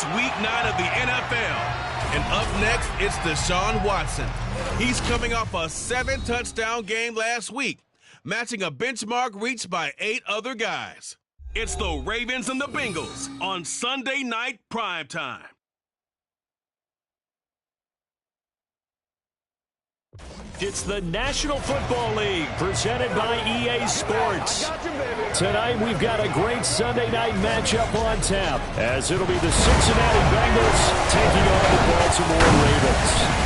It's week 9 of the NFL. And up next, it's Deshaun Watson. He's coming off a 7-touchdown game last week, matching a benchmark reached by 8 other guys. It's the Ravens and the Bengals on Sunday Night Primetime. It's the National Football League presented by EA Sports. Tonight we've got a great Sunday night matchup on tap, as it'll be the Cincinnati Bengals taking on the Baltimore Ravens.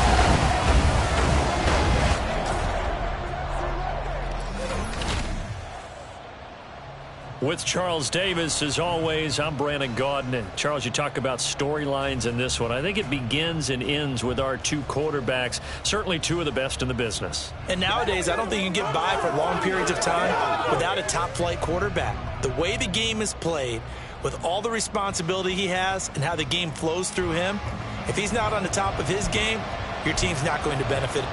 With Charles Davis, as always, I'm Brandon Gaudin. And Charles, you talk about storylines in this one. I think it begins and ends with our two quarterbacks, certainly two of the best in the business. And nowadays, I don't think you can get by for long periods of time without a top-flight quarterback. The way the game is played, with all the responsibility he has and how the game flows through him, if he's not on the top of his game, your team's not going to benefit.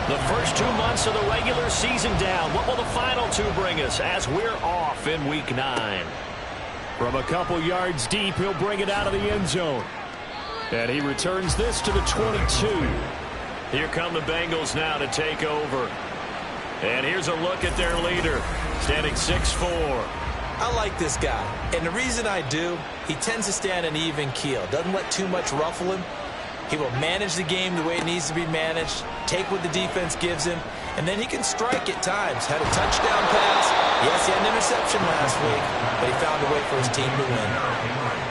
The first 2 months of the regular season down. What will the final two bring us as we're off in week 9? From a couple yards deep, he'll bring it out of the end zone. And he returns this to the 22. Here come the Bengals now to take over. And here's a look at their leader, standing 6'4". I like this guy. And the reason I do, he tends to stay on an even keel. Doesn't let too much ruffle him. He will manage the game the way it needs to be managed, take what the defense gives him, and then he can strike at times. Had a touchdown pass. Yes, he had an interception last week, but he found a way for his team to win.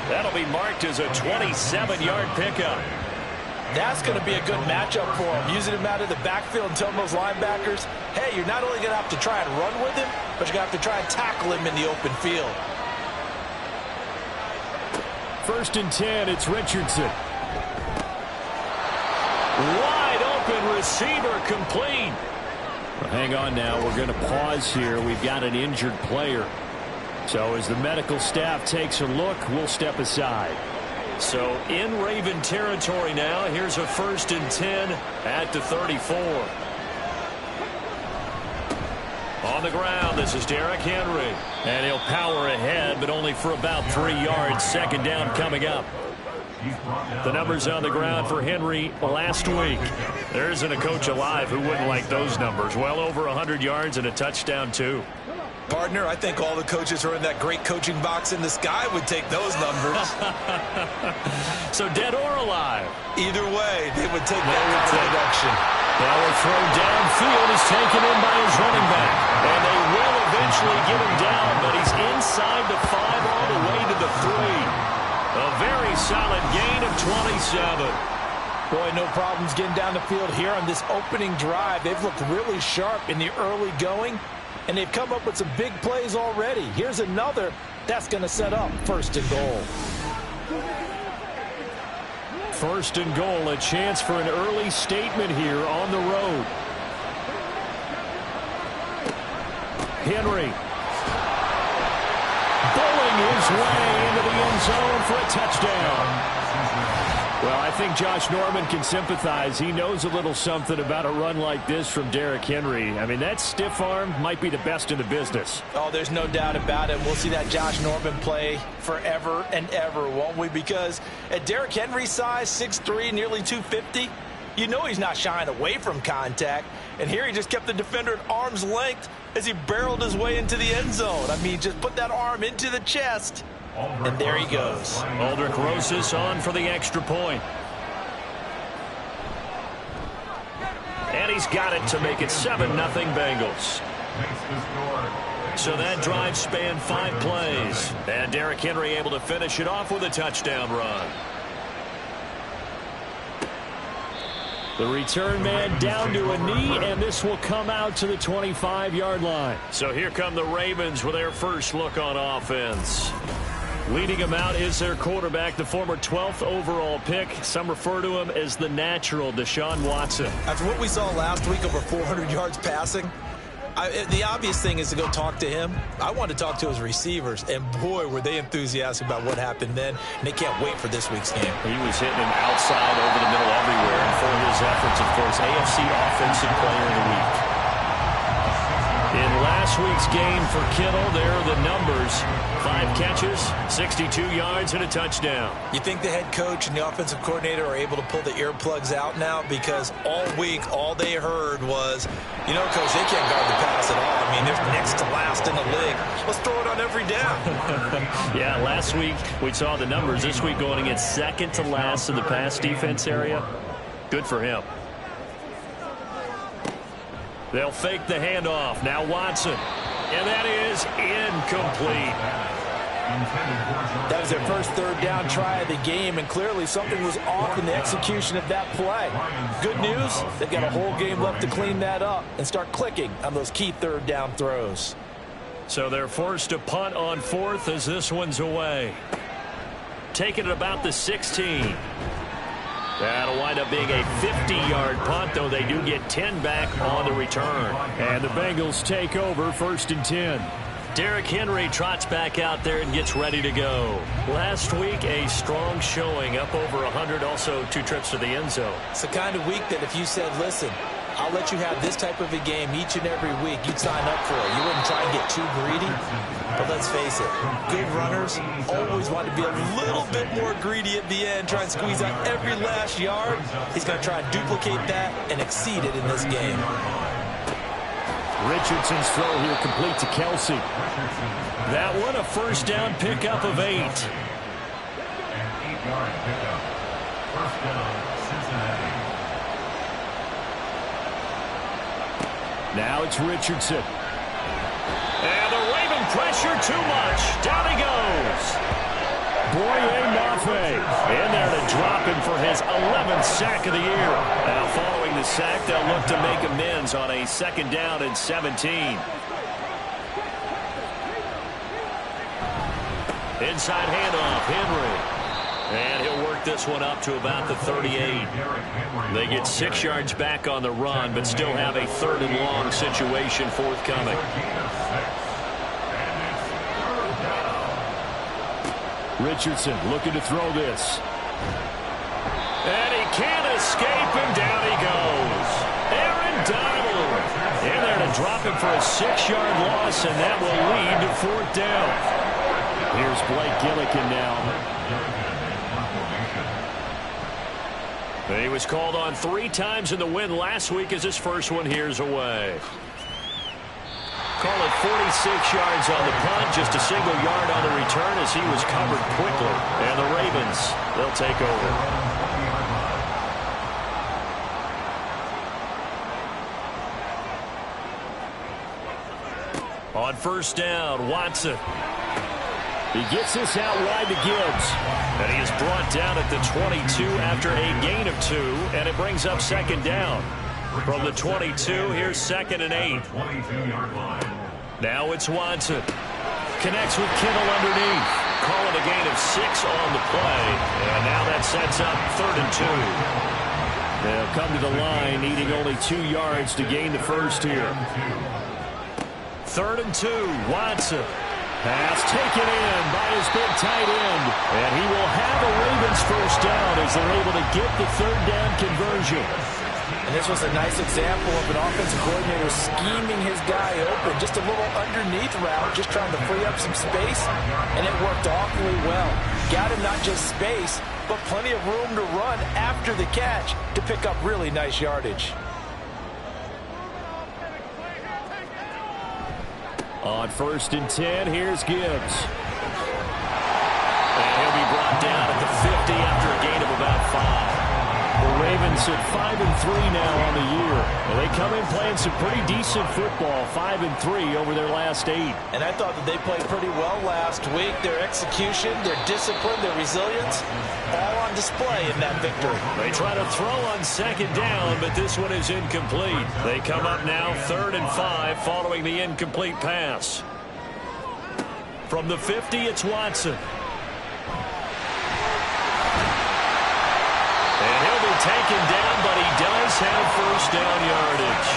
That'll be marked as a 27-yard pickup. That's going to be a good matchup for him, using him out of the backfield and telling those linebackers, hey, you're not only going to have to try and run with him, but you're going to have to try and tackle him in the open field. 1st and 10, it's Richardson. Wide open receiver complete. Well, hang on now. We're going to pause here. We've got an injured player. So as the medical staff takes a look, we'll step aside. So in Raven territory now. Here's a 1st and 10 at the 34. On the ground, this is Derrick Henry. And he'll power ahead, but only for about 3 yards. 2nd down coming up. The numbers on the ground for Henry last week. There isn't a coach alive who wouldn't like those numbers. Well over 100 yards and a touchdown, too. Partner, I think all the coaches who are in that great coaching box in the sky would take those numbers. So dead or alive? Either way, they would take that kind of production. Now a throw downfield is taken in by his running back. And they will eventually get him down, but he's inside the 5 all the way to the 3. A very solid gain of 27. Boy, no problems getting down the field here on this opening drive. They've looked really sharp in the early going, and they've come up with some big plays already. Here's another that's going to set up 1st and goal. 1st and goal, a chance for an early statement here on the road. Henry. Bowling his way into the end zone for a touchdown. Well, I think Josh Norman can sympathize. He knows a little something about a run like this from Derrick Henry. I mean, that stiff arm might be the best in the business. Oh, there's no doubt about it. We'll see that Josh Norman play forever and ever, won't we? Because at Derrick Henry's size, 6'3", nearly 250, you know he's not shying away from contact. And here he just kept the defender at arm's length as he barreled his way into the end zone. I mean, just put that arm into the chest, and there he goes. Aldrich Rosas on for the extra point. And he's got it to make it 7-0 Bengals. So that drive spanned 5 plays. And Derrick Henry able to finish it off with a touchdown run. The return man down to a knee, and this will come out to the 25-yard line. So here come the Ravens with their first look on offense. Leading them out is their quarterback, the former 12th overall pick. Some refer to him as the natural, Deshaun Watson. After what we saw last week, over 400 yards passing, the obvious thing is to go talk to him. I want to talk to his receivers, and boy, were they enthusiastic about what happened then, and they can't wait for this week's game. He was hitting him outside, over the middle, everywhere, and for his efforts, of course, AFC Offensive Player of the Week. In last week's game for Kittle, there are the numbers. 5 catches, 62 yards, and a touchdown. You think the head coach and the offensive coordinator are able to pull the earplugs out now? Because all week, all they heard was, you know, Coach, they can't guard the pass at all. I mean, they're next to last in the league. Let's throw it on every down. Yeah, last week we saw the numbers. This week going against second to last in the pass defense area. Good for him. They'll fake the handoff. Now Watson. And that is incomplete. That was their first third down try of the game, and clearly something was off in the execution of that play. Good news, they've got a whole game left to clean that up and start clicking on those key third down throws. So they're forced to punt on 4th as this one's away. Taking it about the 16. That'll wind up being a 50-yard punt, though they do get 10 back on the return. And the Bengals take over 1st and 10. Derrick Henry trots back out there and gets ready to go. Last week, a strong showing, up over 100, also 2 trips to the end zone. It's the kind of week that if you said, listen, I'll let you have this type of a game each and every week, you'd sign up for it. You wouldn't try and get too greedy. But let's face it, good runners always want to be a little bit more greedy at the end, try and squeeze out every last yard. He's going to try and duplicate that and exceed it in this game. Richardson's throw here complete to Kelsey. That one a first down pickup of 8. Now it's Richardson. And the Raven pressure too much. Down he goes. Boye Mafe in there to drop him for his 11th sack of the year. Now following the sack, they'll look to make amends on a 2nd down and 17. Inside handoff, Henry. And he'll work this one up to about the 38. They get 6 yards back on the run, but still have a 3rd and long situation forthcoming. Richardson looking to throw this. And he can't escape, and down he goes. Aaron Donald in there to drop him for a 6-yard loss, and that will lead to 4th down. Here's Blake Gillikin now. He was called on 3 times in the win last week as his first one here's away. Call it 46 yards on the punt, just a single yard on the return as he was covered quickly. And the Ravens, they'll take over. On 1st down, Watson. He gets this out wide to Gibbs. And he is brought down at the 22 after a gain of 2, and it brings up 2nd down. From the 22, here's 2nd and 8. Now it's Watson. Connects with Kittle underneath. Call it a gain of 6 on the play. And now that sets up 3rd and 2. They'll come to the line, needing only 2 yards to gain the first here. 3rd and 2, Watson. Pass taken in by his big tight end. And he will have a Ravens first down as they're able to get the 3rd down conversion. And this was a nice example of an offensive coordinator scheming his guy open. Just a little underneath route, just trying to free up some space. And it worked awfully well. Got him not just space, but plenty of room to run after the catch to pick up really nice yardage. On 1st and 10, here's Gibbs. And he'll be brought down at the 50 after a gain of about 5. The Ravens at 5-3 now on the year. And they come in playing some pretty decent football, 5-3 over their last 8. And I thought that they played pretty well last week. Their execution, their discipline, their resilience, all on display in that victory. They try to throw on 2nd down, but this one is incomplete. They come up now 3rd and 5 following the incomplete pass. From the 50, it's Watson. And he'll be taken down, but he does have first down yardage.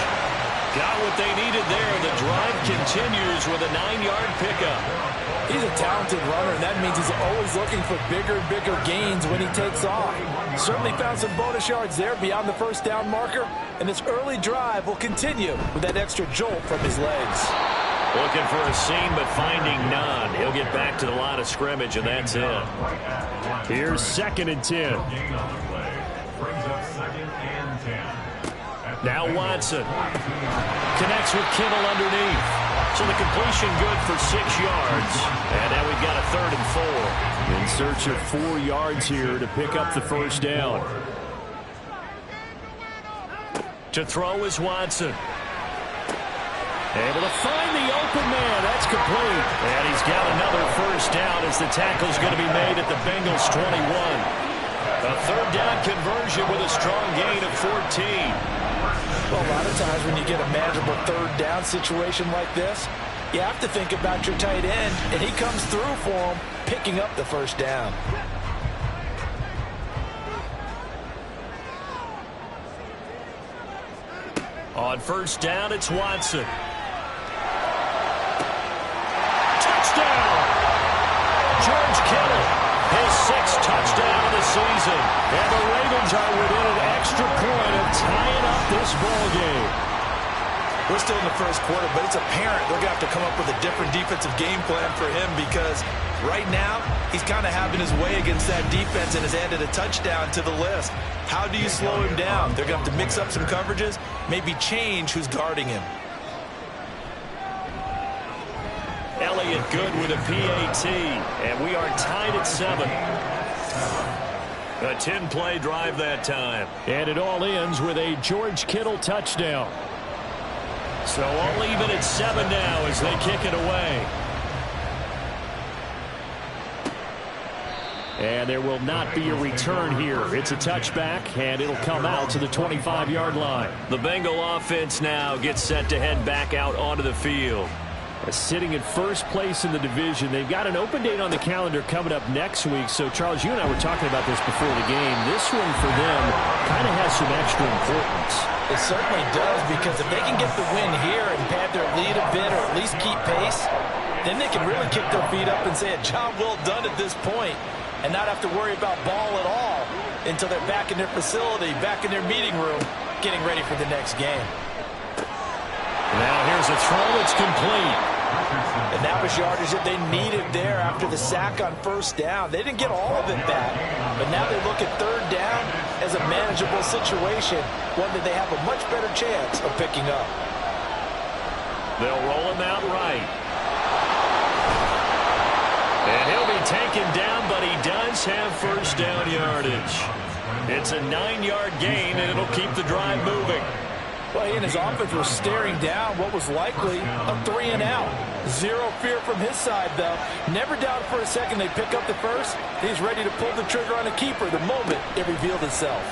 Got what they needed there. The drive continues with a 9-yard pickup. He's a talented runner, and that means he's always looking for bigger and bigger gains when he takes off. Certainly found some bonus yards there beyond the first down marker, and this early drive will continue with that extra jolt from his legs. Looking for a seam, but finding none. He'll get back to the line of scrimmage, and that's it. Here's 2nd and 10. Now Watson connects with Kittle underneath. So the completion good for 6 yards. And now we've got a 3rd and 4. In search of 4 yards here to pick up the first down. To throw is Watson. Able to find the open man. That's complete. And he's got another first down as the tackle's going to be made at the Bengals 21. A 3rd down conversion with a strong gain of 14. Well, a lot of times when you get a manageable 3rd down situation like this, you have to think about your tight end, and he comes through for him, picking up the first down. On first down, it's Watson. Touchdown! George Kittle, his 6th touchdown of the season. And the Ravens are within an extra point of tying up this ball game. We're still in the first quarter, but it's apparent they're going to have to come up with a different defensive game plan for him because right now he's kind of having his way against that defense and has added a touchdown to the list. How do you slow him down? They're going to have to mix up some coverages, maybe change who's guarding him. Elliott good with a PAT, and we are tied at 7. A 10-play drive that time. And it all ends with a George Kittle touchdown. So all even at 7 now as they kick it away. And there will not be a return here. It's a touchback, and it'll come out to the 25-yard line. The Bengal offense now gets set to head back out onto the field. Sitting in first place in the division. They've got an open date on the calendar coming up next week. So, Charles, you and I were talking about this before the game. This one for them kind of has some extra importance. It certainly does, because if they can get the win here and pad their lead a bit or at least keep pace, then they can really kick their feet up and say a job well done at this point and not have to worry about ball at all until they're back in their facility, back in their meeting room, getting ready for the next game. Now here's a throw. It's complete. And that was yardage that they needed there after the sack on first down. They didn't get all of it back, but now they look at 3rd down as a manageable situation, one that they have a much better chance of picking up. They'll roll him out right. And he'll be taken down, but he does have first down yardage. It's a 9-yard gain, and it'll keep the drive moving. Well, he and his offense were staring down what was likely a 3-and-out. Zero fear from his side, though. Never doubted for a second they pick up the first. He's ready to pull the trigger on a keeper the moment it revealed itself.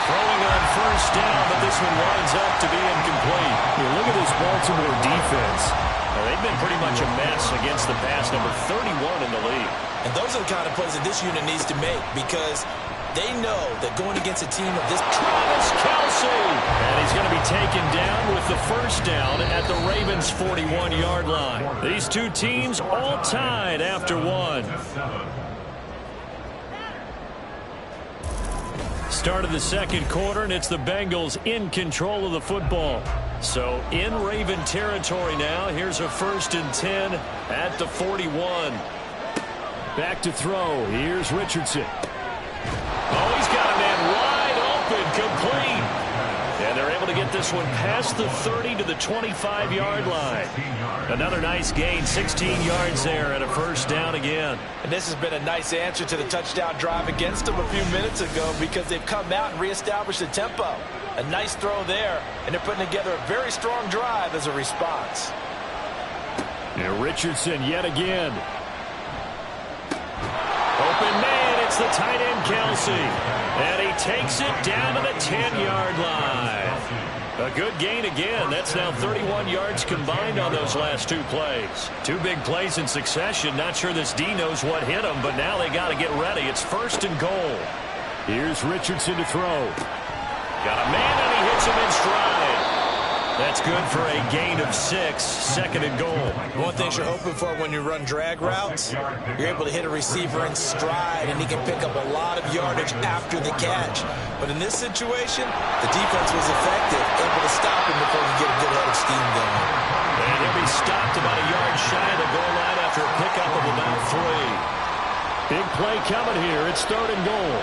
Throwing on first down, but this one winds up to be incomplete. Look at this Baltimore defense. Well, they've been pretty much a mess against the pass, number 31 in the league. And those are the kind of plays that this unit needs to make because they know that going against a team of this... Travis Kelce! And he's going to be taken down with the first down at the Ravens' 41-yard line. These two teams all tied after 1. Start of the second quarter, and it's the Bengals in control of the football. So in Raven territory now. Here's a 1st and 10 at the 41. Back to throw. Here's Richardson. Oh, he's got a man wide open, complete. And they're able to get this one past the 30 to the 25-yard line. Another nice gain, 16 yards there, and a first down again. And this has been a nice answer to the touchdown drive against them a few minutes ago because they've come out and reestablished the tempo. A nice throw there, and they're putting together a very strong drive as a response. And Richardson yet again. Open man, it's the tight end Kelce. And he takes it down to the 10-yard line. A good gain again. That's now 31 yards combined on those last 2 plays. 2 big plays in succession. Not sure this D knows what hit him, but now they got to get ready. It's 1st and goal. Here's Richardson to throw. Got a man, and he hits him in stride. That's good for a gain of 6, 2nd and goal. One thing you're hoping for when you run drag routes, you're able to hit a receiver in stride, and he can pick up a lot of yardage after the catch. But in this situation, the defense was effective, able to stop him before he could get a good head of steam going. And he'll be stopped about a yard shy of the goal line after a pickup of about 3. Big play coming here. It's 3rd and goal.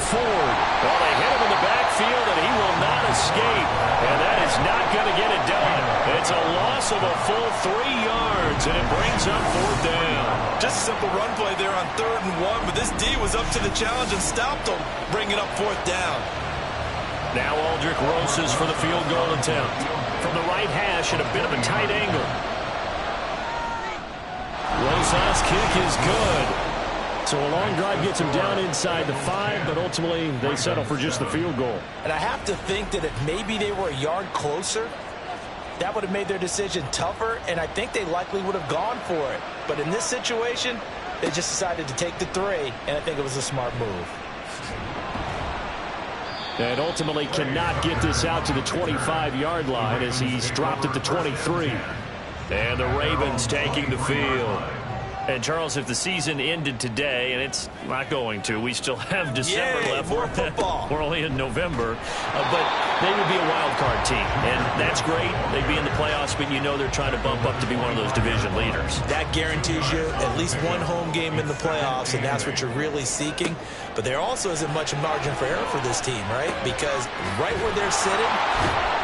Ford. Well, they hit him in the backfield, and he will not escape. And that is not going to get it done. It's a loss of a full 3 yards, and it brings up 4th down. Just a simple run play there on 3rd and 1, but this D was up to the challenge and stopped him, bringing up 4th down. Now Aldrich Rosas for the field goal attempt. From the right hash at a bit of a tight angle. Rosas' kick is good. So a long drive gets him down inside the 5, but ultimately they settle for just the field goal. And I have to think that if maybe they were a yard closer, that would have made their decision tougher, and I think they likely would have gone for it. But in this situation, they just decided to take the 3, and I think it was a smart move. And ultimately cannot get this out to the 25-yard line as he's dropped at the 23. And the Ravens taking the field. And, Charles, if the season ended today, and it's not going to, we still have December left. More football. We're only in November. But they would be a wild card team. And that's great. They'd be in the playoffs, but you know they're trying to bump up to be one of those division leaders. That guarantees you at least one home game in the playoffs, and that's what you're really seeking. But there also isn't much margin for error for this team, right? Because right where they're sitting,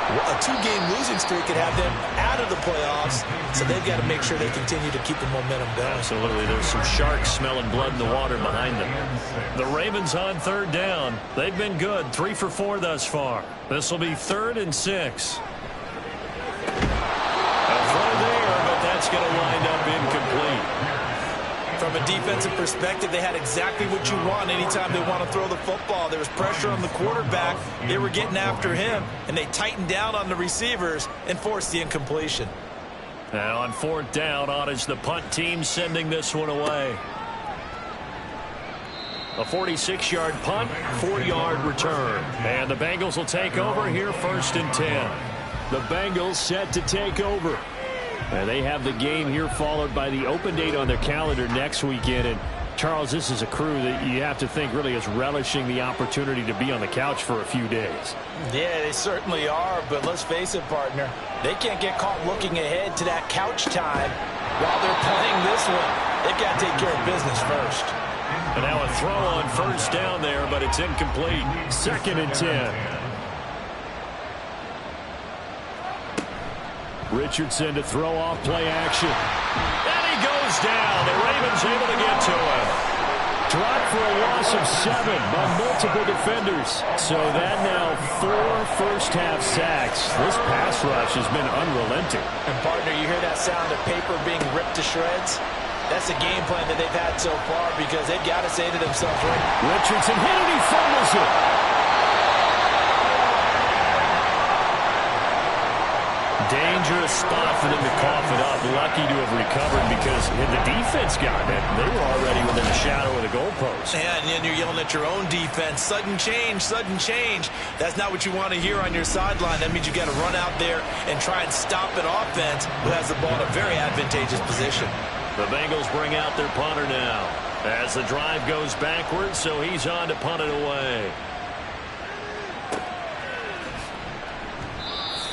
a 2-game losing streak could have them out of the playoffs, so they've got to make sure they continue to keep the momentum going. Absolutely. There's some sharks smelling blood in the water behind them. The Ravens on 3rd down. They've been good, 3 for 4 thus far. This will be 3rd and 6. A throw there, but that's going to wind up incomplete. From a defensive perspective, they had exactly what you want anytime they want to throw the football. There was pressure on the quarterback. They were getting after him, and they tightened down on the receivers and forced the incompletion. Now on 4th down, on is the punt team sending this one away. A 46-yard punt, 4-yard return. And the Bengals will take over here 1st and 10. The Bengals set to take over. And they have the game here followed by the open date on their calendar next weekend. And, Charles, this is a crew that you have to think really is relishing the opportunity to be on the couch for a few days. Yeah, they certainly are, but let's face it, partner. They can't get caught looking ahead to that couch time while they're playing this one. They've got to take care of business first. And now a throw on 1st down there, but it's incomplete. 2nd and 10. Richardson to throw off play action. And he goes down. The Ravens able to get to him. Dropped for a loss of 7 by multiple defenders. So that now 4 first-half sacks. This pass rush has been unrelenting. And, partner, you hear that sound of paper being ripped to shreds? That's the game plan that they've had so far because they've got to say to themselves, right? Richardson hit it. He fumbles it. Dangerous spot for them to cough it up. Lucky to have recovered because had the defense gotten it, they were already within the shadow of the goalpost. Yeah, and then you're yelling at your own defense. Sudden change, sudden change. That's not what you want to hear on your sideline. That means you've got to run out there and try and stop an offense who has the ball in a very advantageous position. The Bengals bring out their punter now as the drive goes backwards, so he's on to punt it away.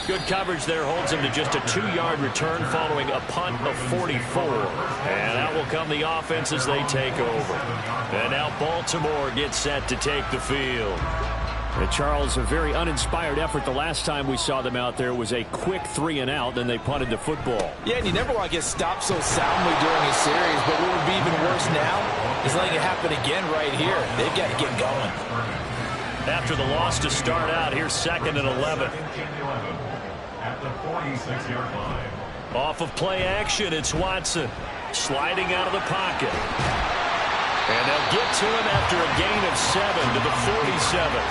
Good coverage there holds him to just a 2-yard return following a punt of 44. And out will come the offense as they take over. And now Baltimore gets set to take the field. And Charles, a very uninspired effort. The last time we saw them out there was a quick 3 and out, then they punted the football. Yeah, and you never want to get stopped so soundly during a series, but what would be even worse now is letting it happen again right here. They've got to get going. After the loss to start out, here's 2nd and 11. At the 46-yard line. Off of play action, it's Watson sliding out of the pocket. And they'll get to him after a gain of 7 to the 47.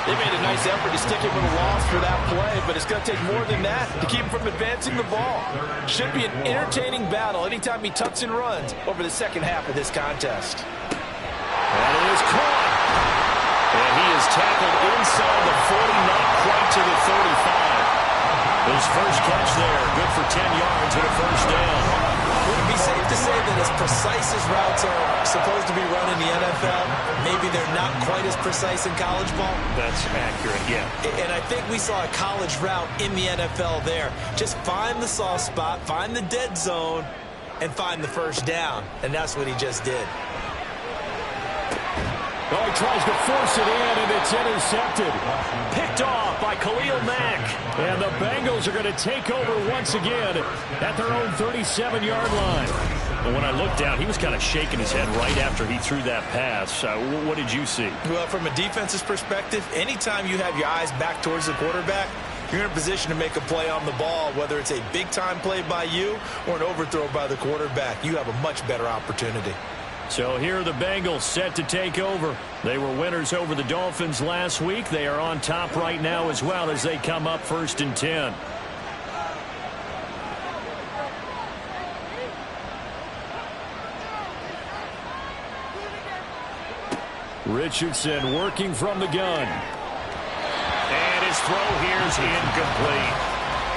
They made a nice effort to stick him with a loss for that play, but it's going to take more than that to keep him from advancing the ball. Should be an entertaining battle anytime he tucks and runs over the second half of this contest. And it is caught. And he is tackled inside the 40, not quite to the 35. His first catch there, good for 10 yards and a first down. Would it be safe to say that as precise as routes are supposed to be run in the NFL, maybe they're not quite as precise in college ball? That's accurate, yeah. And I think we saw a college route in the NFL there. Just find the soft spot, find the dead zone, and find the first down. And that's what he just did. Oh, he tries to force it in, and it's intercepted. Picked off by Khalil Mack. And the Bengals are going to take over once again at their own 37-yard line. And when I looked down, he was kind of shaking his head right after he threw that pass. What did you see? Well, from a defense's perspective, anytime you have your eyes back towards the quarterback, you're in a position to make a play on the ball, whether it's a big-time play by you or an overthrow by the quarterback. You have a much better opportunity. So here are the Bengals set to take over. They were winners over the Dolphins last week. They are on top right now as well as they come up 1st and 10. Richardson working from the gun. And his throw here is incomplete.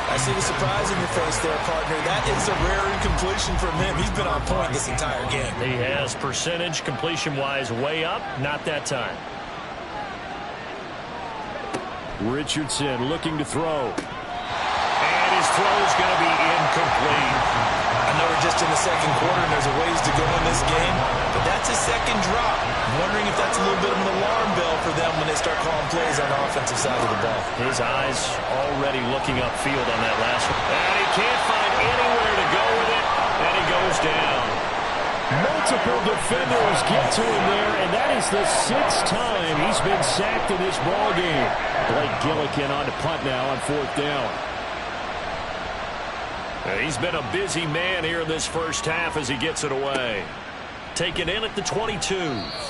I see the surprise in your face there, partner. That is a rare incompletion from him. He's been on point this entire game. He has percentage completion-wise way up. Not that time. Richardson looking to throw. And his throw is going to be incomplete. I know we're just in the second quarter and there's a ways to go in this game, but that's his second drop. I'm wondering if that's a little bit of an alarm bell for them when they start calling plays on the offensive side of the ball. His eyes already looking upfield on that last one. And he can't find anywhere to go with it, and he goes down. Multiple defenders get to him there, and that is the 6th time he's been sacked in this ballgame. Blake Gillikin on to punt now on 4th down. He's been a busy man here in this first half as he gets it away. Taken in at the 22.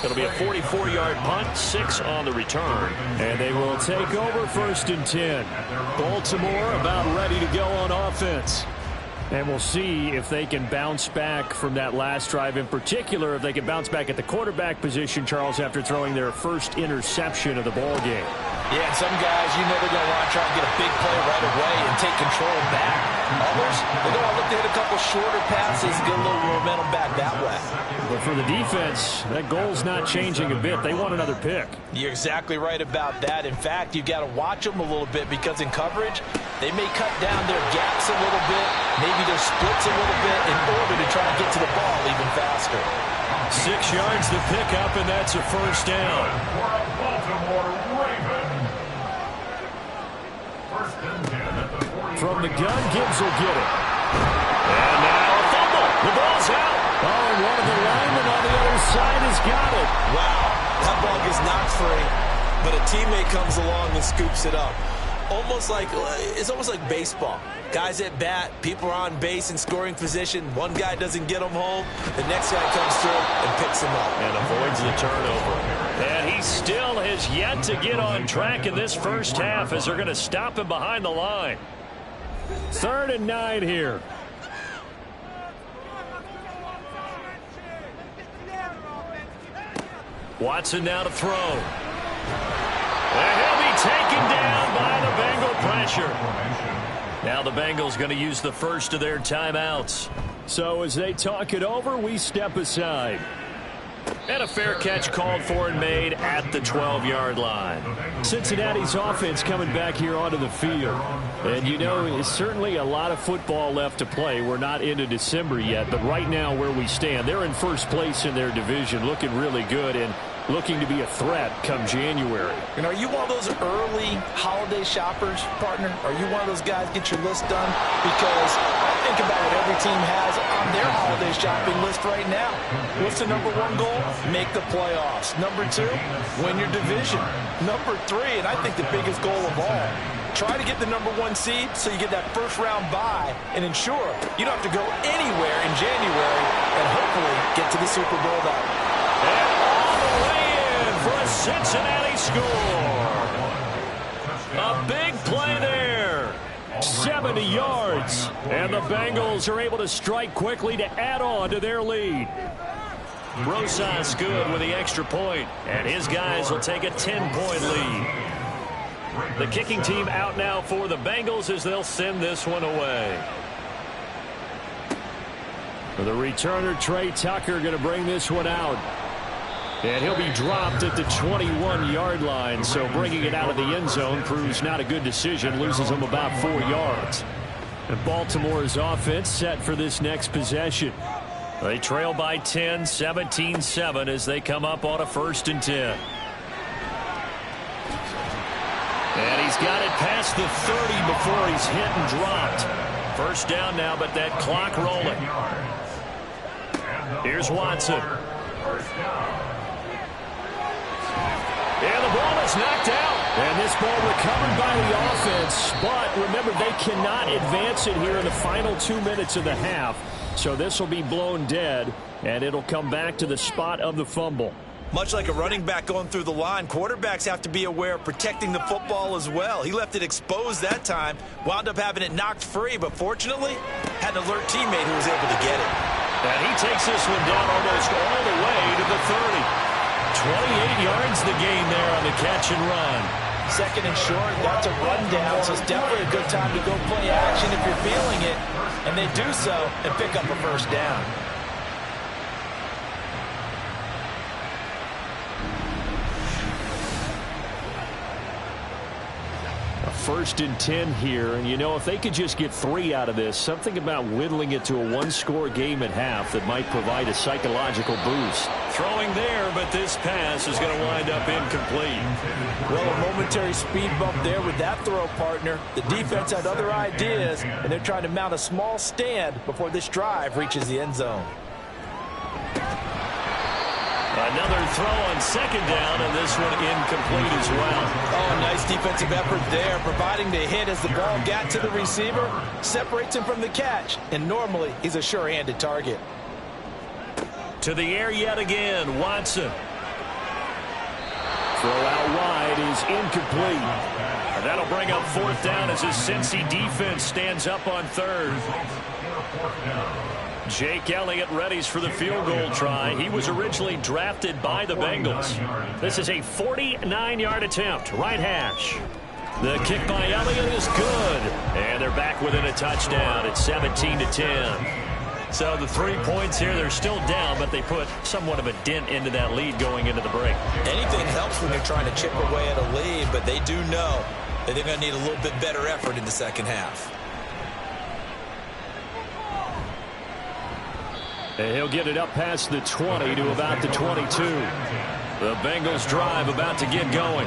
It'll be a 44-yard punt, 6 on the return. And they will take over 1st and 10. Baltimore about ready to go on offense. And we'll see if they can bounce back from that last drive. In particular, if they can bounce back at the quarterback position, Charles, after throwing their first interception of the ballgame. Yeah, and some guys, you know they're going to want to try and get a big play right away and take control back. Others, they're going to look to hit a couple shorter passes, get a little momentum back that way. But for the defense, that goal's not changing a bit. They want another pick. You're exactly right about that. In fact, you've got to watch them a little bit because in coverage, they may cut down their gaps a little bit, maybe their splits a little bit in order to try to get to the ball even faster. 6 yards to pick up, and that's a first down. From the gun, Gibbs will get it. And now a fumble. The ball's out. Oh, and one of the linemen on the other side has got it. Wow, that ball gets knocked free, but a teammate comes along and scoops it up. It's almost like baseball. Guys at bat, people are on base in scoring position. One guy doesn't get them home. The next guy comes through and picks him up. And avoids the turnover. And he still has yet to get on track in this first half as they're going to stop him behind the line. 3rd and 9 here. Watson now to throw. And he'll be taken down by the Bengal pressure. Now the Bengals going to use the first of their timeouts. So as they talk it over, we step aside. And a fair catch called for and made at the 12-yard line. Cincinnati's offense coming back here onto the field. And, you know, it's certainly a lot of football left to play. We're not into December yet, but right now where we stand, they're in first place in their division, looking really good and looking to be a threat come January. And are you one of those early holiday shoppers, partner? Are you one of those guys get your list done? Because I think about what every team has on their holiday shopping list right now. What's the number 1 goal? Make the playoffs. Number 2, win your division. Number 3, and I think the biggest goal of all, try to get the number 1 seed so you get that first round bye and ensure you don't have to go anywhere in January and hopefully get to the Super Bowl that and all the way in for a Cincinnati score. A big play there. 70 yards. And the Bengals are able to strike quickly to add on to their lead. Rosas good with the extra point, and his guys will take a 10-point lead. The kicking team out now for the Bengals as they'll send this one away. For the returner, Trey Tucker going to bring this one out. And he'll be dropped at the 21-yard line, so bringing it out of the end zone proves not a good decision, loses him about 4 yards. And Baltimore's offense set for this next possession. They trail by 10, 17-7 as they come up on a 1st and 10. And he's got it past the 30 before he's hit and dropped. 1st down now, but that clock rolling. Here's Watson. And the ball is knocked out. And this ball recovered by the offense. But remember, they cannot advance it here in the final 2 minutes of the half. So this will be blown dead, and it'll come back to the spot of the fumble. Much like a running back going through the line, quarterbacks have to be aware of protecting the football as well. He left it exposed that time, wound up having it knocked free, but fortunately had an alert teammate who was able to get it. And he takes this one down almost all the way to the 30. 28 yards the gain there on the catch and run. 2nd and short, that's a rundown, so it's definitely a good time to go play action if you're feeling it. And they do so and pick up a 1st down. A 1st and 10 here, and you know, if they could just get 3 out of this, something about whittling it to a 1-score game at half that might provide a psychological boost. Throwing there, but this pass is going to wind up incomplete. Well, a momentary speed bump there with that throw, partner. The defense had other ideas, and they're trying to mount a small stand before this drive reaches the end zone. Another throw on 2nd down, and this one incomplete as well. Oh, nice defensive effort there, providing the hit as the ball got to the receiver, separates him from the catch, and normally he's a sure-handed target. To the air yet again, Watson. Throw out wide is incomplete. And that'll bring up 4th down as his Cincy defense stands up on 3rd. Jake Elliott readies for the field goal try. He was originally drafted by the Bengals. This is a 49-yard attempt, right hash. The kick by Elliott is good. And they're back within a touchdown at 17-10. So the 3 points here, they're still down, but they put somewhat of a dent into that lead going into the break. Anything helps when you're trying to chip away at a lead, but they do know that they're going to need a little bit better effort in the 2nd half. And he'll get it up past the 20 to about the 22. The Bengals drive about to get going.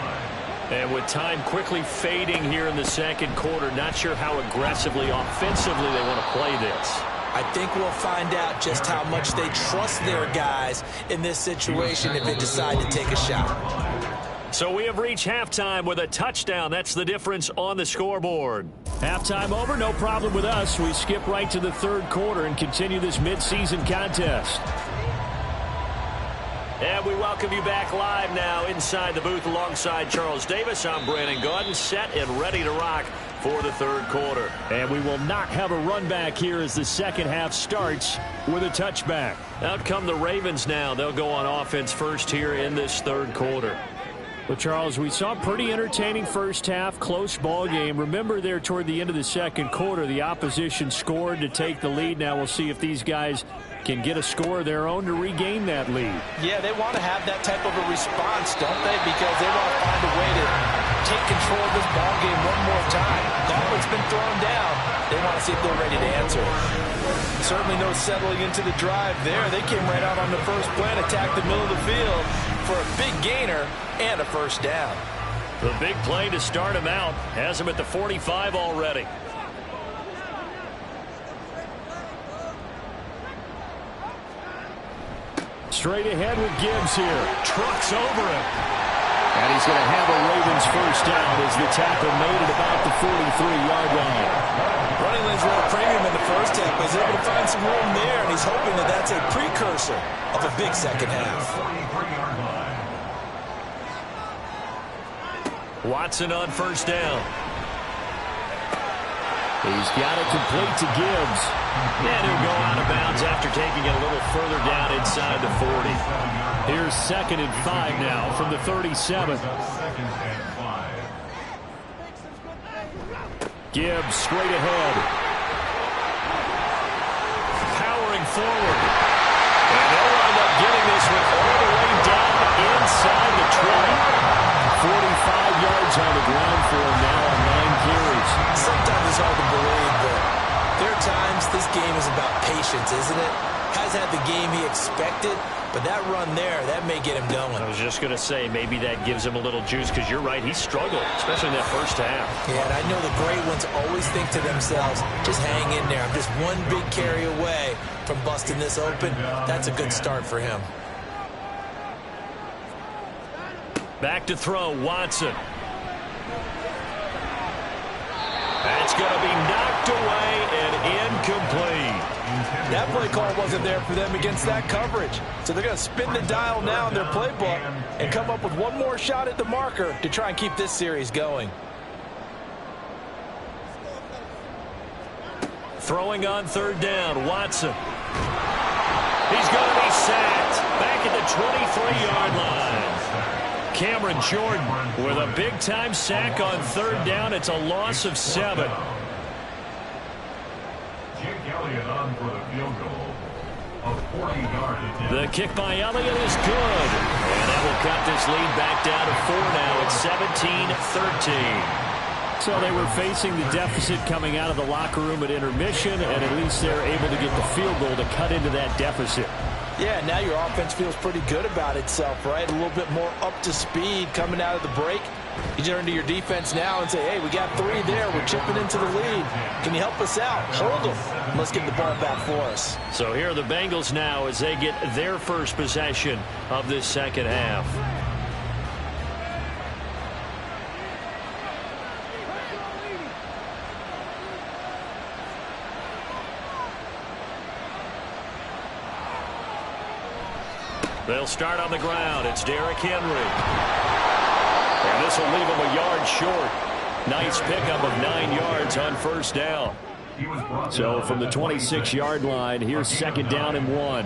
And with time quickly fading here in the 2nd quarter, not sure how aggressively, offensively they want to play this. I think we'll find out just how much they trust their guys in this situation if they decide to take a shot. So we have reached halftime with a touchdown. That's the difference on the scoreboard. Halftime over, no problem with us. We skip right to the 3rd quarter and continue this midseason contest. And we welcome you back live now inside the booth alongside Charles Davis. I'm Brandon Gaudin, set and ready to rock for the 3rd quarter. And we will not have a run back here as the 2nd half starts with a touchback. Out come the Ravens now. They'll go on offense first here in this 3rd quarter. Well, Charles, we saw a pretty entertaining 1st half, close ball game. Remember there toward the end of the 2nd quarter, the opposition scored to take the lead. Now we'll see if these guys can get a score of their own to regain that lead. Yeah, they want to have that type of a response, don't they? Because they want to find a way to take control of this ball game one more time. Gauntlet's been thrown down. They want to see if they're ready to answer it. Certainly no settling into the drive there. They came right out on the first play and attacked the middle of the field for a big gainer and a 1st down. The big play to start him out has him at the 45 already. Straight ahead with Gibbs here. Trucks over him. And he's going to have a Ravens 1st down as the tackle made it about the 43-yard line. Running lanes were a premium in the 1st half, but he's able to find some room there, and he's hoping that that's a precursor of a big 2nd half. Watson on 1st down. He's got it complete to Gibbs. And he'll go out of bounds after taking it a little further down inside inside the 40. Here's 2nd and 5 now from the 37. Gibbs straight ahead. Powering forward. And they'll wind up getting this one all the way down inside the 20. 45 yards on the ground for him now on 9 carries. Sometimes it's hard to believe, but there are times this game is about patience, isn't it? Has had the game he expected, but that run there, that may get him going. I was just going to say, maybe that gives him a little juice, because you're right, he struggled, especially in that first half. Yeah, and I know the great ones always think to themselves, just hang in there. I'm just one big carry away from busting this open. That's a good start for him. Back to throw, Watson. That's going to be knocked away and incomplete. That play call wasn't there for them against that coverage. So they're going to spin the dial now in their playbook and come up with one more shot at the marker to try and keep this series going. Throwing on 3rd down, Watson. He's going to be sacked back at the 23-yard line. Cameron Jordan with a big-time sack on 3rd down. It's a loss of 7. The kick by Elliott is good. And that will cut this lead back down to 4 now. It's 17-13. So they were facing the deficit coming out of the locker room at intermission, and at least they're able to get the field goal to cut into that deficit. Yeah, now your offense feels pretty good about itself, right? A little bit more up to speed coming out of the break. You turn to your defense now and say, hey, we got 3 there. We're chipping into the lead. Can you help us out? Hold them. Let's get the ball back for us. So here are the Bengals now as they get their first possession of this second half. They'll start on the ground. It's Derrick Henry. And this will leave him a yard short. Nice pickup of 9 yards on 1st down. So from the 26-yard line, here's 2nd down and 1.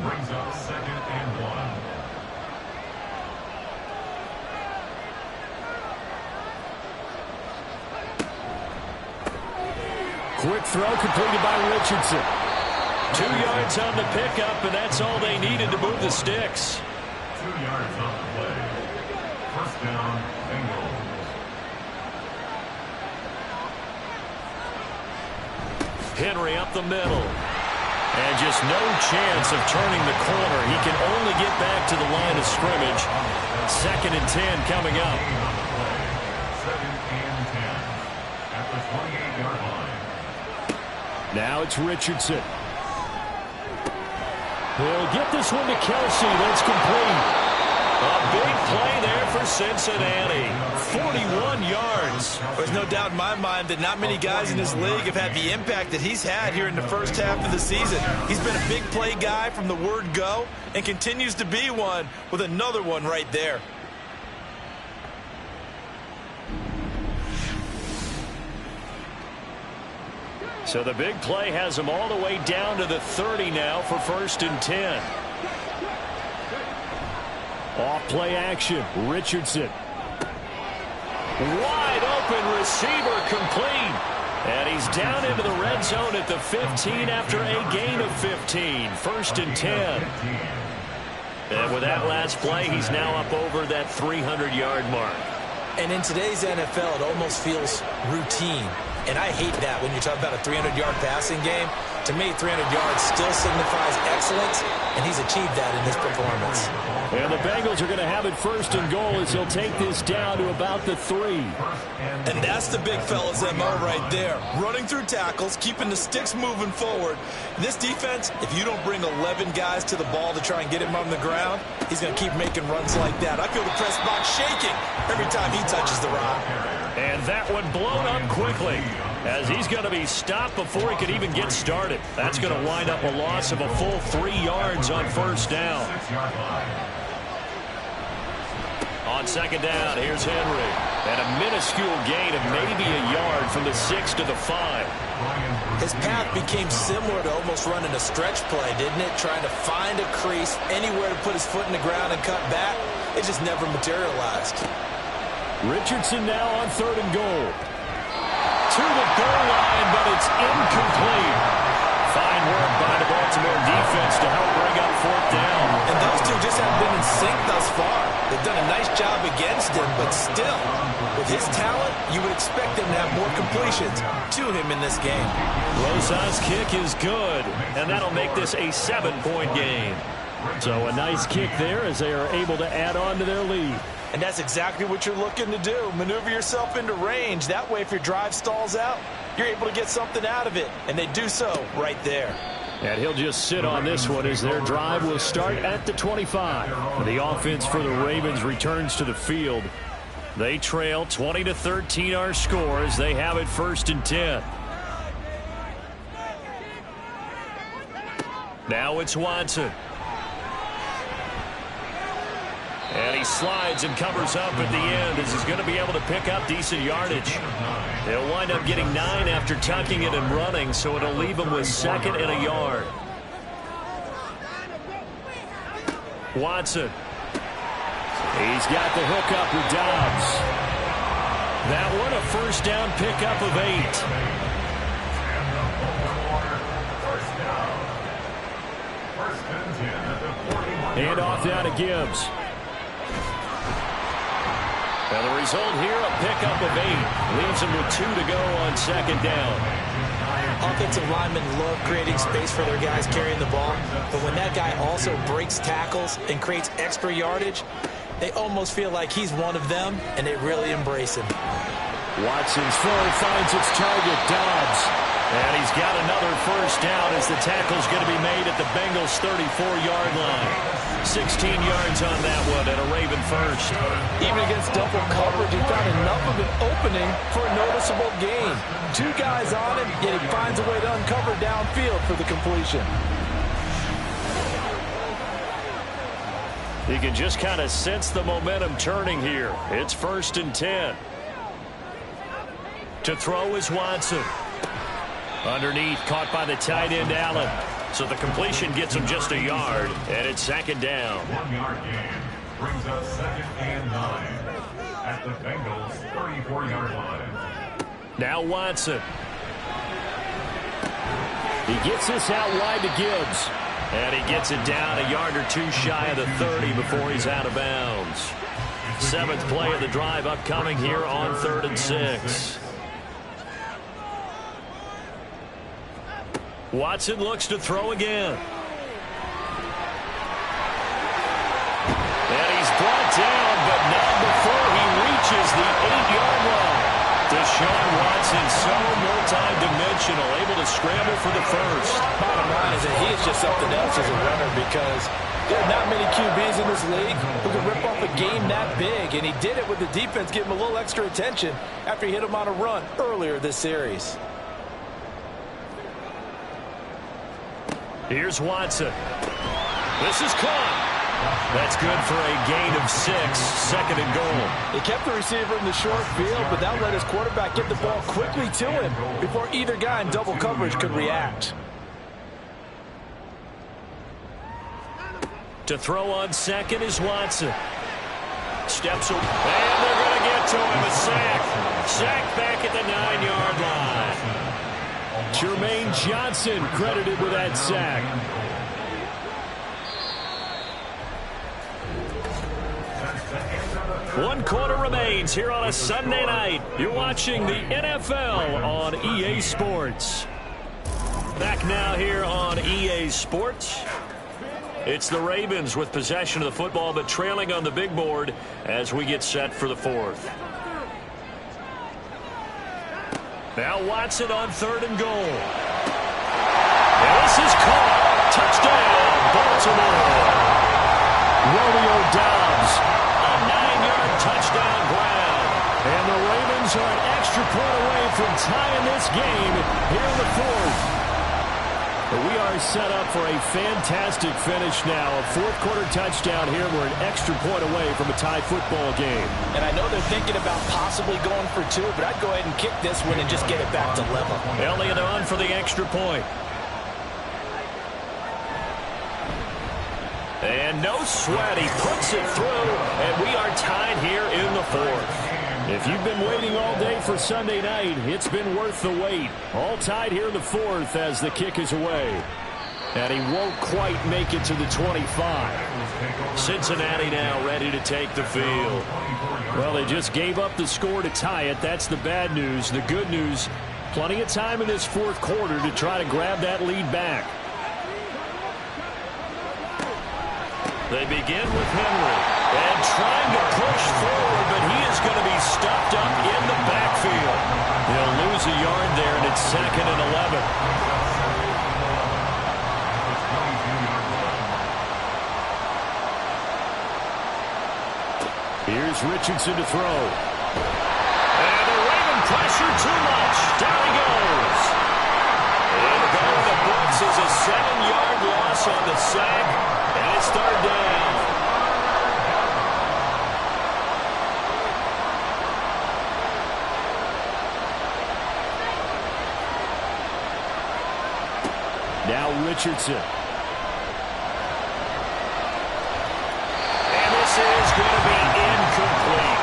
Quick throw completed by Richardson. 2 yards on the pickup, and that's all they needed to move the sticks. 2 yards on the play. 1st down, Bengals. Henry up the middle. And just no chance of turning the corner. He can only get back to the line of scrimmage. 2nd and 10 coming up. 2nd and 10 at the 28-yard line. Now it's Richardson. He'll get this one to Kelsey. That's complete. A big play there for Cincinnati. 41 yards. There's no doubt in my mind that not many guys in this league have had the impact that he's had here in the first half of the season. He's been a big play guy from the word go and continues to be one with another one right there. So the big play has them all the way down to the 30 now for 1st and 10. Off play action. Richardson. Wide open receiver complete. And he's down into the red zone at the 15 after a gain of 15. 1st and 10. And with that last play, he's now up over that 300-yard mark. And in today's NFL, it almost feels routine. And I hate that when you're talking about a 300-yard passing game. To me, 300 yards still signifies excellence, and he's achieved that in his performance. And the Bengals are going to have it 1st and goal as they'll take this down to about the 3. And that's the big fella's MO right there. Running through tackles, keeping the sticks moving forward. This defense, if you don't bring 11 guys to the ball to try and get him on the ground, he's going to keep making runs like that. I feel the press box shaking every time he touches the rock. And that one blown up quickly as he's going to be stopped before he could even get started. That's going to wind up a loss of a full 3 yards on 1st down. On second down, here's Henry. And a minuscule gain of maybe a yard from the 6 to the 5. His path became similar to almost running a stretch play, didn't it? Trying to find a crease, anywhere to put his foot in the ground and cut back. It just never materialized. Richardson now on 3rd and goal. To the goal line, but it's incomplete. Fine work by the Baltimore defense to help bring up 4th down. And those two just haven't been in sync thus far. They've done a nice job against him, but still, with his talent, you would expect him to have more completions to him in this game. Lozon's kick is good, and that'll make this a 7-point game. So a nice kick there as they are able to add on to their lead. And that's exactly what you're looking to do. Maneuver yourself into range. That way, if your drive stalls out, you're able to get something out of it. And they do so right there. And he'll just sit on this one as their drive will start at the 25. The offense for the Ravens returns to the field. They trail 20-13 our score as they have it 1st and 10. Now it's Watson. And he slides and covers up at the end as he's going to be able to pick up decent yardage. They'll wind up getting 9 after tucking it and running, so it'll leave him with 2nd and a yard. Watson. He's got the hook up with Dobbs. That one a 1st down pickup of 8. And off down to Gibbs. And the result here, a pickup of 8. Leaves them with 2 to go on 2nd down. Offensive linemen love creating space for their guys carrying the ball. But when that guy also breaks tackles and creates extra yardage, they almost feel like he's one of them, and they really embrace him. Watson's throw finds its target, Dobbs. And he's got another 1st down as the tackle's going to be made at the Bengals' 34-yard line. 16 yards on that one and a Raven 1st. Even against double coverage, he found enough of an opening for a noticeable gain. 2 guys on him, yet he finds a way to uncover downfield for the completion. You can just kind of sense the momentum turning here. It's 1st and 10. To throw is Watson. Underneath, caught by the tight end, Allen. So the completion gets him just a yard, and it's 2nd down. 1-yard gain brings up 2nd and 9 at the Bengals' 34-yard line. Now Watson. He gets this out wide to Gibbs. And he gets it down a yard or 2 shy of the 30 before he's out of bounds. 7th play of the drive upcoming here on 3rd and 6. Watson looks to throw again. And he's brought down, but not before he reaches the 8-yard line. Deshaun Watson, so multi-dimensional, able to scramble for the 1st. Bottom line is that he is just something else as a runner because there are not many QBs in this league who can rip off a game that big, and he did it with the defense giving him a little extra attention after he hit him on a run earlier this series. Here's Watson. This is caught. That's good for a gain of 6, 2nd and goal. He kept the receiver in the short field, but that let his quarterback get the ball quickly to him before either guy in double coverage could react. To throw on 2nd is Watson. Steps away, and they're going to get to him. A sack. Sack back at the 9-yard line. Jermaine Johnson credited with that sack. One quarter remains here on a Sunday night. You're watching the NFL on EA Sports. Back now here on EA Sports. It's the Ravens with possession of the football, but trailing on the big board as we get set for the 4th. Now Watson on 3rd and goal. And this is caught. Touchdown, Baltimore. Romeo Dobbs. A 9-yard touchdown grab. And the Ravens are an extra point away from tying this game here in the 4th. We are set up for a fantastic finish now. A fourth-quarter touchdown here. We're an extra point away from a tie football game. And I know they're thinking about possibly going for two, but I'd go ahead and kick this one and just get it back to level. Elliott on for the extra point. And no sweat. He puts it through, and we are tied here in the fourth. If you've been waiting all day for Sunday night, it's been worth the wait. All tied here in the fourth as the kick is away. And he won't quite make it to the 25. Cincinnati now ready to take the field. Well, they just gave up the score to tie it. That's the bad news. The good news, plenty of time in this fourth quarter to try to grab that lead back. They begin with Henry. And trying to push forward, but he is going to be stopped up in the backfield. He'll lose a yard there, and it's 2nd and 11. Here's Richardson to throw. And the Raven pressure too much. Down he goes. And going the blitz is a 7-yard loss on the sack, and it's 3rd down. Now Richardson. And this is going to be incomplete.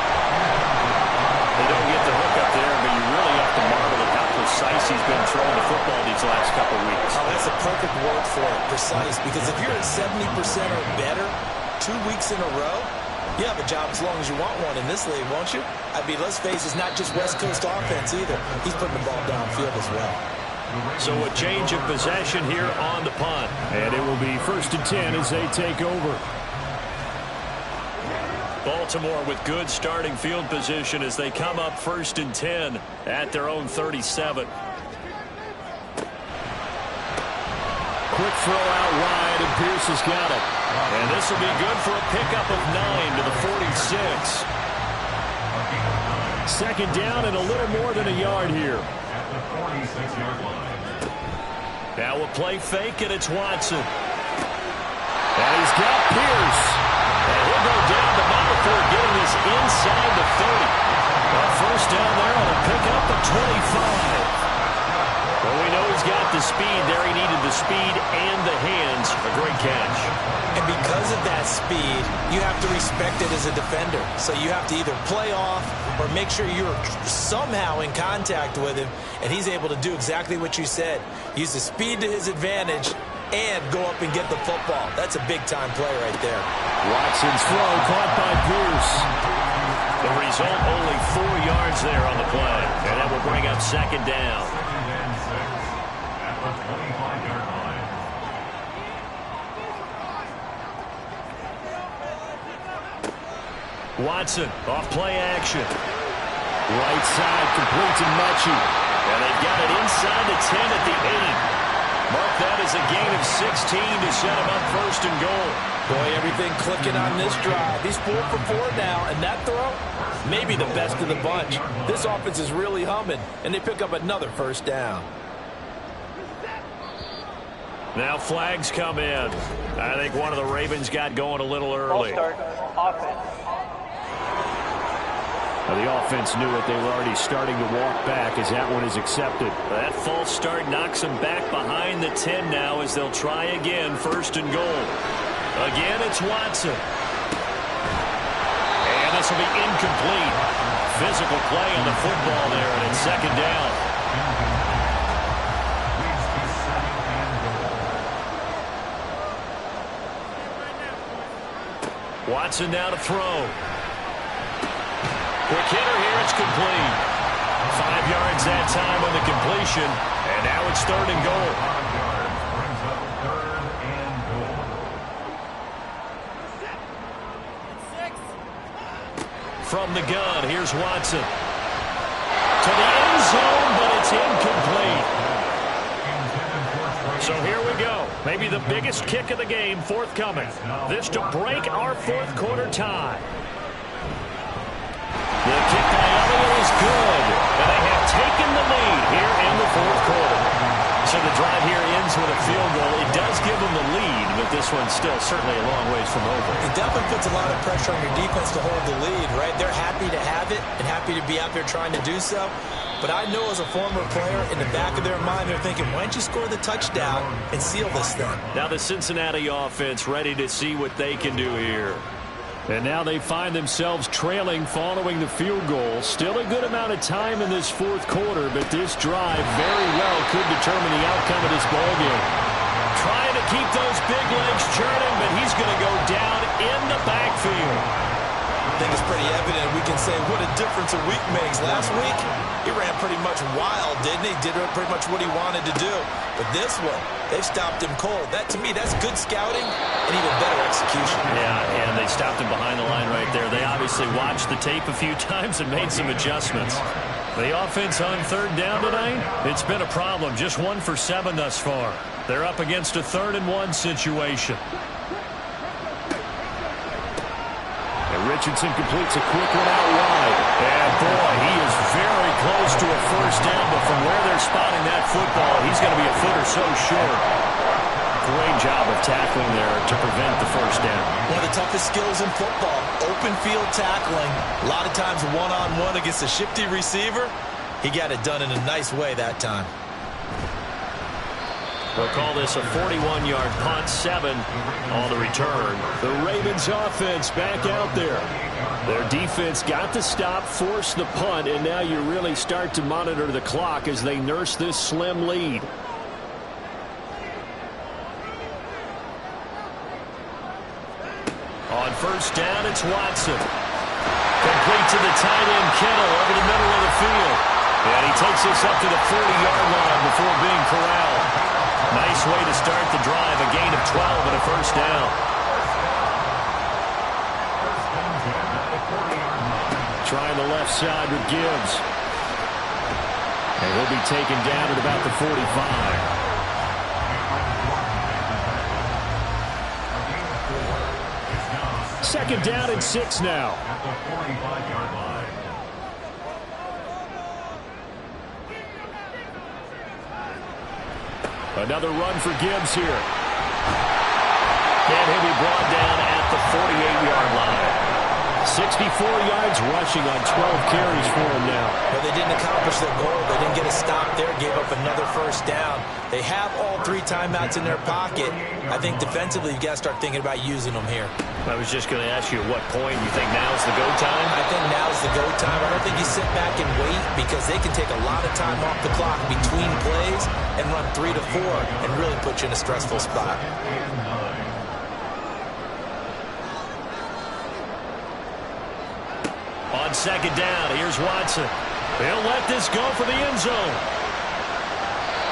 They don't get the hook up there, but you really have to marvel at how precise he's been throwing the football these last couple weeks. Oh, that's a perfect word for it, precise. Because if you're at 70% or better 2 weeks in a row, you have a job as long as you want one in this league, won't you? I mean, let's face it, it's not just West Coast offense either. He's putting the ball downfield as well. So a change of possession here on the punt. And it will be 1st and 10 as they take over. Baltimore with good starting field position as they come up 1st and 10 at their own 37. Quick throw out wide, and Pierce has got it. And this will be good for a pickup of 9 to the 46. 2nd down and a little more than a yard here. At the 46-yard line. Now a play fake, and it's Watson. And he's got Pierce. And he'll go down the bottom for getting this inside the 30. Well, 1st down there on a pickup of 25. Well, we know he's got the speed there. He needed the speed and the hands. A great catch. And because of that speed, you have to respect it as a defender. So you have to either play off or make sure you're somehow in contact with him, and he's able to do exactly what you said. Use the speed to his advantage and go up and get the football. That's a big-time play right there. Watson's throw caught by Pierce. The result, only 4 yards there on the play, and that will bring up 2nd down. 2nd and 6 at the 25-yard line. Watson off play action. Right side complete to Mechie. And they've got it inside the 10 at the 8. Mark that as a gain of 16 to set him up 1st and goal. Boy, everything clicking on this drive. He's 4 for 4 now, and that throw, maybe the best of the bunch. This offense is really humming, and they pick up another 1st down. Now flags come in. I think one of the Ravens got going a little early. Start offense. The offense knew it. They were already starting to walk back as that one is accepted. That false start knocks them back behind the 10 now as they'll try again, 1st and goal. Again, it's Watson. And this will be incomplete. Physical play on the football there, and it's 2nd down. Watson now to throw. Quick hitter here, it's complete. 5 yards that time on the completion, and now it's 3rd and goal. 5 yards brings up 3rd and goal. From the gun, here's Watson. To the end zone, but it's incomplete. So here we go. Maybe the biggest kick of the game forthcoming. This to break our 4th quarter tie. The kick by Elliott is good. And they have taken the lead here in the 4th quarter. So the drive here in ends with a field goal. It does give them the lead, but this one's still certainly a long ways from over. It definitely puts a lot of pressure on your defense to hold the lead, right? They're happy to have it and happy to be out there trying to do so. But I know as a former player, in the back of their mind, they're thinking, why don't you score the touchdown and seal this thing? Now the Cincinnati offense ready to see what they can do here. And now they find themselves trailing following the field goal. Still a good amount of time in this fourth quarter, but this drive very well could determine the outcome of this ballgame. Trying to keep those big legs churning, but he's going to go down in the backfield. I think it's pretty evident. We can say what a difference a week makes. Last week, he ran pretty much wild, didn't he? Did pretty much what he wanted to do. But this one, they stopped him cold. That, to me, that's good scouting and even better execution. Yeah, and they stopped him behind the line right there. They obviously watched the tape a few times and made some adjustments. The offense on third down tonight, it's been a problem. Just 1 for 7 thus far. They're up against a 3rd-and-1 situation. Richardson completes a quick one out wide. And boy, he is very close to a first down, but from where they're spotting that football, he's going to be a foot or so short. Great job of tackling there to prevent the first down. One of the toughest skills in football, open field tackling. A lot of times one-on-one against a shifty receiver. He got it done in a nice way that time. We'll call this a 41-yard punt, 7 on the return. The Ravens offense back out there. Their defense got the stop, forced the punt, and now you really start to monitor the clock as they nurse this slim lead. On first down, it's Watson. Complete to the tight end, Kittle, over the middle of the field. And he takes this up to the 40-yard line before being corralled. Nice way to start the drive, a gain of 12 and a first down. Trying the left side with Gibbs. And he'll be taken down at about the 45. Second down and 6 now. At the 45-yard line. Another run for Gibbs here. And he'll be brought down at the 48-yard line. 64 yards rushing on 12 carries for him now. But they didn't accomplish their goal. They didn't get a stop there, gave up another first down. They have all 3 timeouts in their pocket. I think defensively you've got to start thinking about using them here. I was just going to ask you at what point you think now's the go time? I think now's the go time. I don't think you sit back and wait because they can take a lot of time off the clock between plays and run 3 to 4 and really put you in a stressful spot. On second down, here's Watson. He'll let this go for the end zone.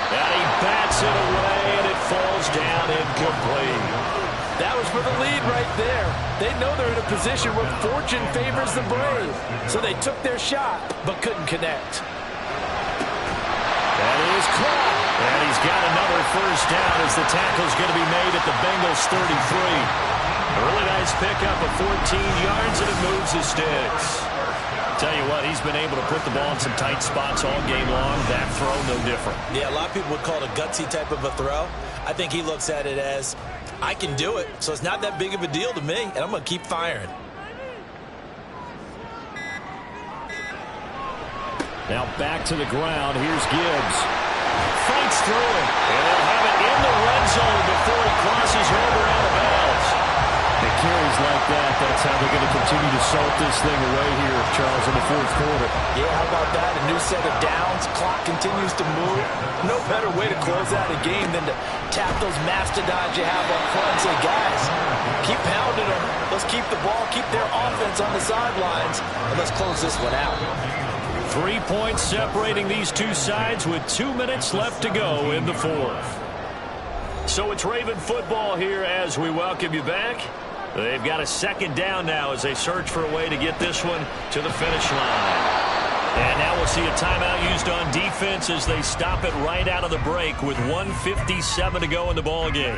And he bats it away, and it falls down incomplete. That was for the lead right there. They know they're in a position where fortune favors the brave. So they took their shot, but couldn't connect. That is caught. And he's got another first down as the tackle's going to be made at the Bengals 33. A really nice pickup of 14 yards, and it moves the sticks. Tell you what, he's been able to put the ball in some tight spots all game long. That throw, no different. Yeah, a lot of people would call it a gutsy type of a throw. I think he looks at it as, I can do it, so it's not that big of a deal to me, and I'm going to keep firing. Now back to the ground. Here's Gibbs. Fights through it, and they'll have it in the red zone before he crosses over out of bounds. It carries like that. That's how they're going to continue to salt this thing away here, Charles, in the fourth quarter. Yeah, how about that? A new set of downs. Clock continues to move. No better way to close out a game than to tap those mastodons you have up front and say, guys, keep pounding them. Let's keep the ball, keep their offense on the sidelines, and let's close this one out. 3 points separating these two sides with 2 minutes left to go in the fourth. So it's Raven football here as we welcome you back. They've got a second down now as they search for a way to get this one to the finish line. And now we'll see a timeout used on defense as they stop it right out of the break with 1:57 to go in the ball game.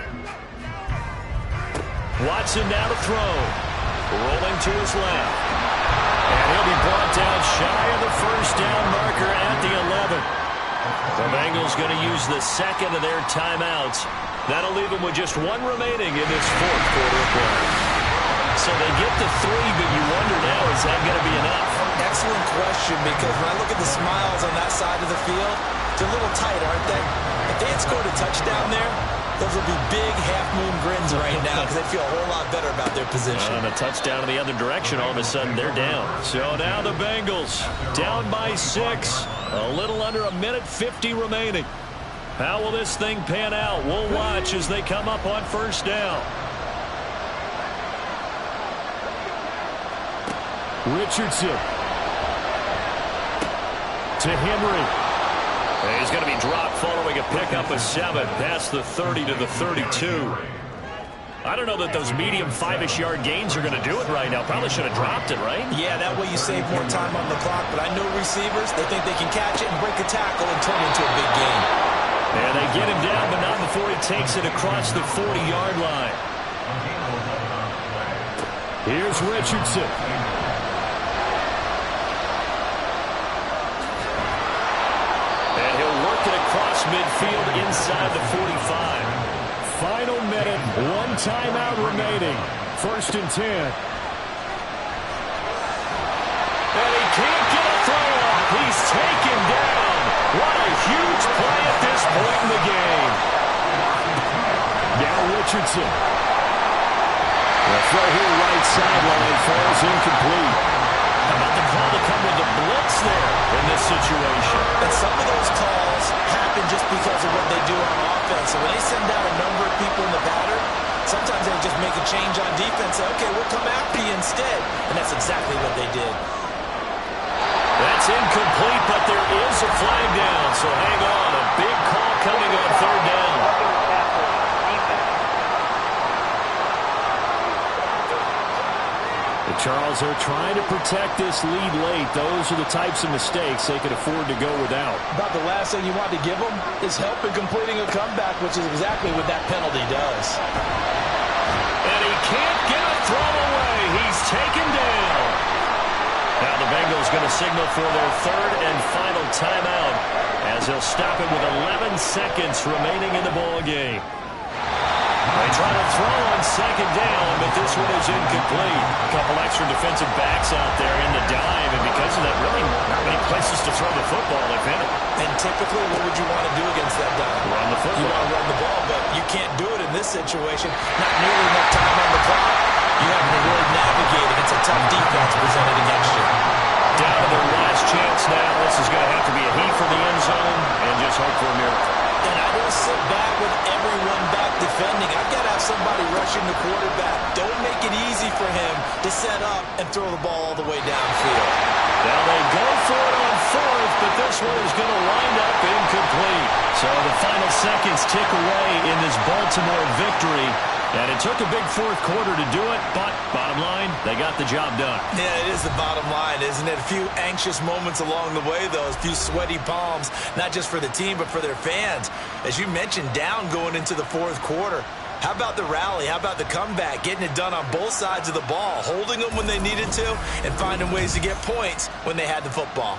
Watson now to throw. Rolling to his left. And he'll be brought down shy of the first down marker at the 11. The Bengals going to use the second of their timeouts. That'll leave them with just one remaining in this fourth quarter of play. So they get the 3, but you wonder now, is that going to be enough? Excellent question, because when I look at the smiles on that side of the field, they're a little tight, aren't they? If they had scored a touchdown there, those would be big half-moon grins right now because they feel a whole lot better about their position. And a touchdown in the other direction, all of a sudden they're down. So now the Bengals down by 6. A little under a minute 50 remaining. How will this thing pan out? We'll watch as they come up on first down. Richardson to Henry. He's going to be dropped following a pickup of 7 past the 30 to the 32. I don't know that those medium 5-ish yard gains are going to do it right now. Probably should have dropped it, right? Yeah, that way you save more time on the clock. But I know receivers, they think they can catch it and break a tackle and turn it into a big game. And they get him down, but not before he takes it across the 40-yard line. Here's Richardson. And he'll work it across midfield inside the 45. Final minute, 1 timeout remaining. First and 10. And he can't get a throw off. He's taken down. What a huge play at this point in the game. Now Richardson. The throw here right sideline falls incomplete. How about the call to come with the blitz there in this situation? And some of those calls happen just because of what they do on offense. So when they send out a number of people in the pattern, sometimes they just make a change on defense. Say, okay, we'll come after you instead. And that's exactly what they did. That's incomplete, but there is a flag down. So hang on. A big call coming on third down. Charles, they're trying to protect this lead late. Those are the types of mistakes they could afford to go without. About the last thing you want to give them is help in completing a comeback, which is exactly what that penalty does. And he can't get a throw away. He's taken down. Now the Bengals going to signal for their third and final timeout as they'll stop it with 11 seconds remaining in the ball game. They try to throw on second down, but this one is incomplete. A couple extra defensive backs out there in the dime, and because of that, really not many places to throw the football, if any. And typically, what would you want to do against that dime? Run the football. You want to run the ball, but you can't do it in this situation. Not nearly enough time on the clock. You have to really navigate it. It's a tough defense presented against you. Down to their last chance now. This is going to have to be a heat for the end zone, and just hope for a miracle. And I don't sit back with everyone back defending. I've got to have somebody rushing the quarterback. Don't make it easy for him to set up and throw the ball all the way downfield. Now they go for it on fourth, but this one is going to wind up incomplete. So the final seconds tick away in this Baltimore victory. And it took a big fourth quarter to do it, but bottom line, they got the job done. Yeah, it is the bottom line, isn't it? A few anxious moments along the way, though. A few sweaty palms, not just for the team, but for their fans. As you mentioned, down going into the fourth quarter. How about the rally? How about the comeback? Getting it done on both sides of the ball, holding them when they needed to, and finding ways to get points when they had the football.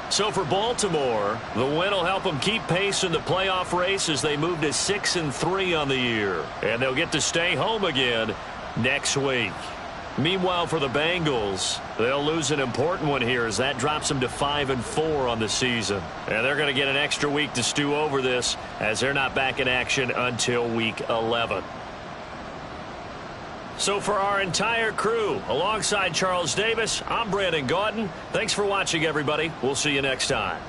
So for Baltimore, the win will help them keep pace in the playoff race as they move to 6-3 on the year. And they'll get to stay home again next week. Meanwhile, for the Bengals, they'll lose an important one here as that drops them to 5-4 on the season. And they're going to get an extra week to stew over this as they're not back in action until week 11. So for our entire crew, alongside Charles Davis, I'm Brandon Gaudin. Thanks for watching, everybody. We'll see you next time.